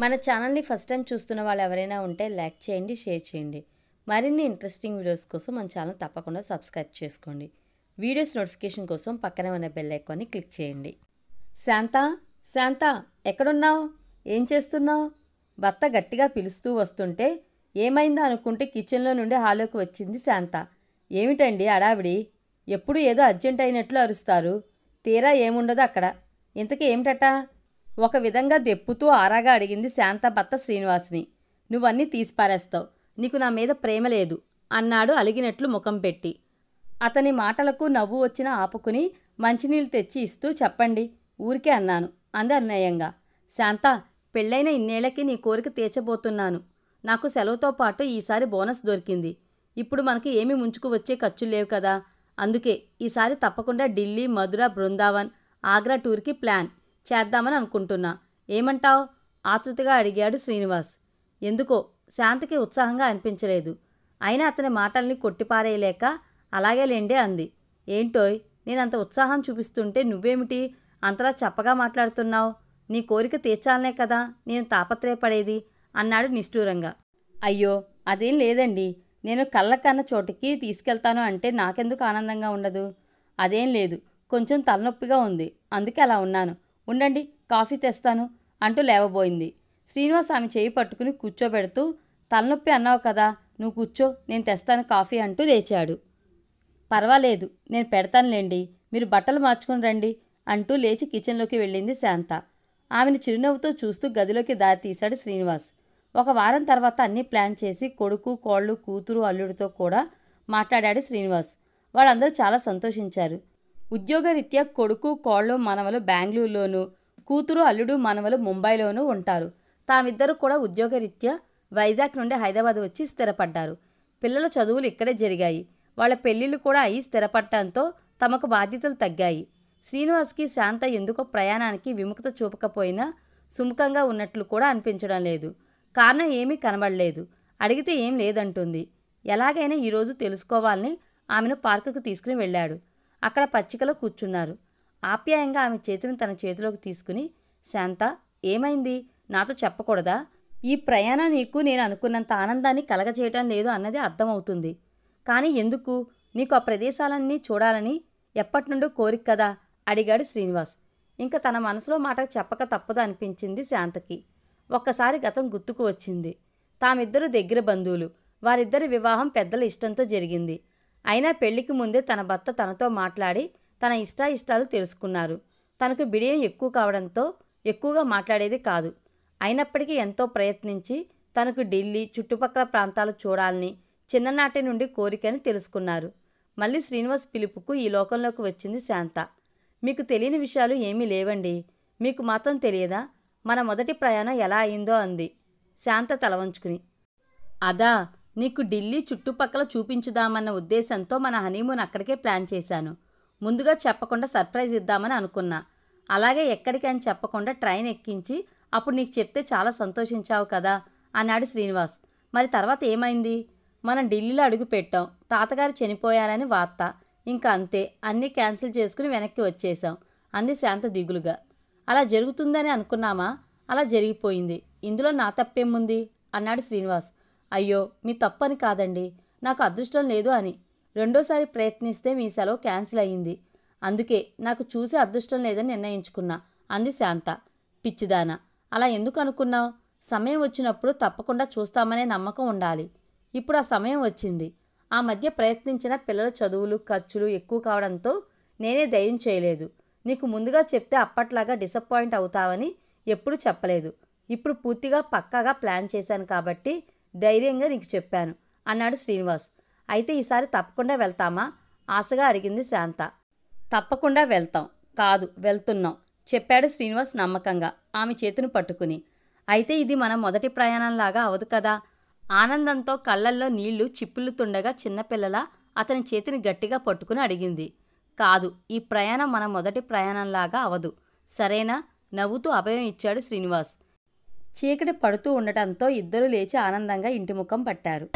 మన ఛానల్ని first time చూస్తున్న వాళ్ళు ఎవరైనా ఉంటే లైక్ చేయండి, షేర్ చేయండి. మరిన్ని ఇంట్రెస్టింగ్ వీడియోస్ కోసం మన ఛానల్ తప్పకుండా సబ్స్క్రైబ్ చేసుకోండి. వీడియోస్ నోటిఫికేషన్ కోసం పక్కనే ఉన్న బెల్ ఐకాన్ని క్లిక్ చేయండి. శాంత, శాంత, ఎక్కడున్నావు? ఏం చేస్తున్నావు? భర్త గట్టిగా పిలుస్తూ వస్తుంటే ఏమైందో అనుకుంటే కిచెన్లో నుండి హాల్లోకి వచ్చింది శాంత. ఏమిటండి అడావిడి? ఎప్పుడు ఏదో అర్జెంట్ అయినట్లు అరుస్తారు, తీరా ఏముండదు అక్కడ. ఇంతకీ ఏమిటట? ఒక విధంగా దెప్పుతూ ఆరాగా అడిగింది శాంత భర్త శ్రీనివాస్ని. నువ్వన్నీ తీసిపారేస్తావు, నీకు నా మీద ప్రేమ లేదు అన్నాడు అలిగినట్లు ముఖం పెట్టి. అతని మాటలకు నవ్వు వచ్చిన ఆపుకుని మంచినీళ్ళు తెచ్చి ఇస్తూ చెప్పండి, ఊరికే అన్నాను అంది అన్యాయంగా. శాంత, పెళ్ళైన ఇన్నేళ్లకి నీ కోరిక తీర్చబోతున్నాను. నాకు సెలవుతో పాటు ఈసారి బోనస్ దొరికింది. ఇప్పుడు మనకి ఏమి ముంచుకు వచ్చే ఖర్చులు లేవు కదా. అందుకే ఈసారి తప్పకుండా ఢిల్లీ, మధుర, బృందావన్, ఆగ్రా టూర్కి ప్లాన్ చేద్దామని అనుకుంటున్నా. ఏమంటావ్? ఆతృతగా అడిగాడు శ్రీనివాస్. ఎందుకో శాంతకి ఉత్సాహంగా అనిపించలేదు. అయినా అతని మాటల్ని కొట్టిపారేయలేక అలాగే లేండే అంది. ఏంటోయ్, నేనంత ఉత్సాహం చూపిస్తుంటే నువ్వేమిటి అంతలా చప్పగా మాట్లాడుతున్నావు? నీ కోరిక తీర్చాలనే కదా నేను తాపత్రయపడేది అన్నాడు నిష్ఠూరంగా. అయ్యో, అదేం లేదండి. నేను కళ్ళకన్న చోటికి తీసుకెళ్తాను అంటే నాకెందుకు ఆనందంగా ఉండదు? అదేం లేదు, కొంచెం తలనొప్పిగా ఉంది, అందుకే అలా ఉన్నాను. ఉండండి, కాఫీ తెస్తాను అంటూ లేవబోయింది. శ్రీనివాస్ ఆమె చేయి పట్టుకుని కూర్చోబెడుతూ, తలనొప్పి అన్నావు కదా, నువ్వు కూర్చో, నేను తెస్తాను కాఫీ అంటూ లేచాడు. పర్వాలేదు, నేను పెడతానులేండి, మీరు బట్టలు మార్చుకుని రండి అంటూ లేచి కిచెన్లోకి వెళ్ళింది శాంత. ఆమెను చిరునవ్వుతో చూస్తూ గదిలోకి దారి తీశాడు శ్రీనివాస్. ఒక వారం తర్వాత అన్నీ ప్లాన్ చేసి కొడుకు, కోళ్ళు, కూతురు, అల్లుడితో కూడా మాట్లాడాడు శ్రీనివాస్. వాళ్ళందరూ చాలా సంతోషించారు. ఉద్యోగరీత్యా కొడుకు, కోళ్ళు, మనవలు బెంగళూరులోనూ, కూతురు, అల్లుడు, మనవలు ముంబైలోనూ ఉంటారు. తామిద్దరూ కూడా ఉద్యోగరీత్యా వైజాగ్ నుండి హైదరాబాద్ వచ్చి స్థిరపడ్డారు. పిల్లల చదువులు ఇక్కడే జరిగాయి. వాళ్ళ పెళ్లిళ్ళు కూడా అయి స్థిరపడటంతో తమకు బాధ్యతలు తగ్గాయి. శ్రీనివాస్కి శాంత ఎందుకో ప్రయాణానికి విముఖత చూపకపోయినా సుముఖంగా ఉన్నట్లు కూడా అనిపించడం లేదు. కారణం ఏమీ కనబడలేదు. అడిగితే ఏం లేదంటుంది. ఎలాగైనా ఈరోజు తెలుసుకోవాలని ఆమెను పార్కుకు తీసుకుని వెళ్ళాడు. అక్కడ పచ్చికలో కూర్చున్నారు. ఆప్యాయంగా ఆమె చేతిని తన చేతిలోకి తీసుకుని, శాంత, ఏమైంది? నాతో చెప్పకూడదా? ఈ ప్రయాణం నీకు నేను అనుకున్నంత ఆనందాన్ని కలగజేయటం లేదు అన్నది అర్థమవుతుంది. కానీ ఎందుకు? నీకు ఆ ప్రదేశాలన్నీ చూడాలని ఎప్పటినుండో కోరిక కదా అడిగాడు శ్రీనివాస్. ఇంకా తన మనసులో మాట చెప్పక తప్పదు అనిపించింది శాంతకి. ఒక్కసారి గతం గుర్తుకు వచ్చింది. తామిద్దరూ దగ్గర బంధువులు. వారిద్దరి వివాహం పెద్దల ఇష్టంతో జరిగింది. అయినా పెళ్లికి ముందే తన భర్త తనతో మాట్లాడి తన ఇష్టాయిష్టాలు తెలుసుకున్నారు. తనకు బిడియం ఎక్కువ కావడంతో ఎక్కువగా మాట్లాడేది కాదు. అయినప్పటికీ ఎంతో ప్రయత్నించి తనకు ఢిల్లీ, చుట్టుపక్కల ప్రాంతాలు చూడాలని చిన్ననాటి నుండి కోరికని తెలుసుకున్నారు. మళ్ళీ శ్రీనివాస్ పిలుపుకు ఈ లోకంలోకి వచ్చింది శాంత. మీకు తెలియని విషయాలు ఏమీ లేవండి. మీకు మాత్రం తెలియదా మన మొదటి ప్రయాణం ఎలా అయిందో అంది శాంత తల వంచుకుని. అదా, నీకు ఢిల్లీ చుట్టుపక్కల చూపించుదామన్న ఉద్దేశంతో మన హనీమూన్ అక్కడికే ప్లాన్ చేశాను. ముందుగా చెప్పకుండా సర్ప్రైజ్ ఇద్దామని అనుకున్నా. అలాగే ఎక్కడికి అని చెప్పకుండా ట్రైన్ ఎక్కించి అప్పుడు నీకు చెప్తే చాలా సంతోషించావు కదా అన్నాడు శ్రీనివాస్. మరి తర్వాత ఏమైంది? మనం ఢిల్లీలో అడుగు పెట్టాం. తాతగారు చనిపోయారని వార్త. ఇంకా అంతే, అన్నీ క్యాన్సిల్ చేసుకుని వెనక్కి వచ్చేశాం అంది శాంత దిగులుగా. అలా జరుగుతుందని అనుకున్నామా? అలా జరిగిపోయింది. ఇందులో నా తప్పేముంది అన్నాడు శ్రీనివాస్. అయ్యో, మీ తప్పని కాదండి, నాకు అదృష్టం లేదు అని. రెండోసారి ప్రయత్నిస్తే మీ సెలవు క్యాన్సిల్ అయ్యింది. అందుకే నాకు చూసే అదృష్టం లేదని నిర్ణయించుకున్నా అంది శాంత. పిచ్చిదానా, అలా ఎందుకు అనుకున్నావు? సమయం వచ్చినప్పుడు తప్పకుండా చూస్తామనే నమ్మకం ఉండాలి. ఇప్పుడు ఆ సమయం వచ్చింది. ఆ మధ్య ప్రయత్నించిన పిల్లల చదువులు, ఖర్చులు ఎక్కువ కావడంతో నేనే ధైర్యం చేయలేదు. నీకు ముందుగా చెప్తే అప్పట్లాగా డిసప్పాయింట్ అవుతావని ఎప్పుడూ చెప్పలేదు. ఇప్పుడు పూర్తిగా పక్కాగా ప్లాన్ చేశాను కాబట్టి ధైర్యంగా నీకు చెప్పాను అన్నాడు శ్రీనివాస్. అయితే ఈసారి తప్పకుండా వెళ్తామా ఆశగా అడిగింది శాంత. తప్పకుండా వెళ్తాం, కాదు వెళ్తున్నాం చెప్పాడు శ్రీనివాస్ నమ్మకంగా ఆమె చేతిని పట్టుకుని. అయితే ఇది మన మొదటి ప్రయాణంలాగా అవదు కదా. ఆనందంతో కళ్ళల్లో నీళ్లు చిప్పులుతుండగా చిన్నపిల్లల అతని చేతిని గట్టిగా పట్టుకుని అడిగింది. కాదు, ఈ ప్రయాణం మన మొదటి ప్రయాణంలాగా అవదు, సరేనా? నవ్వుతూ అభయం ఇచ్చాడు శ్రీనివాస్. చీకటి పడుతూ ఉండటంతో ఇద్దరూ లేచి ఆనందంగా ఇంటి ముఖం పట్టారు.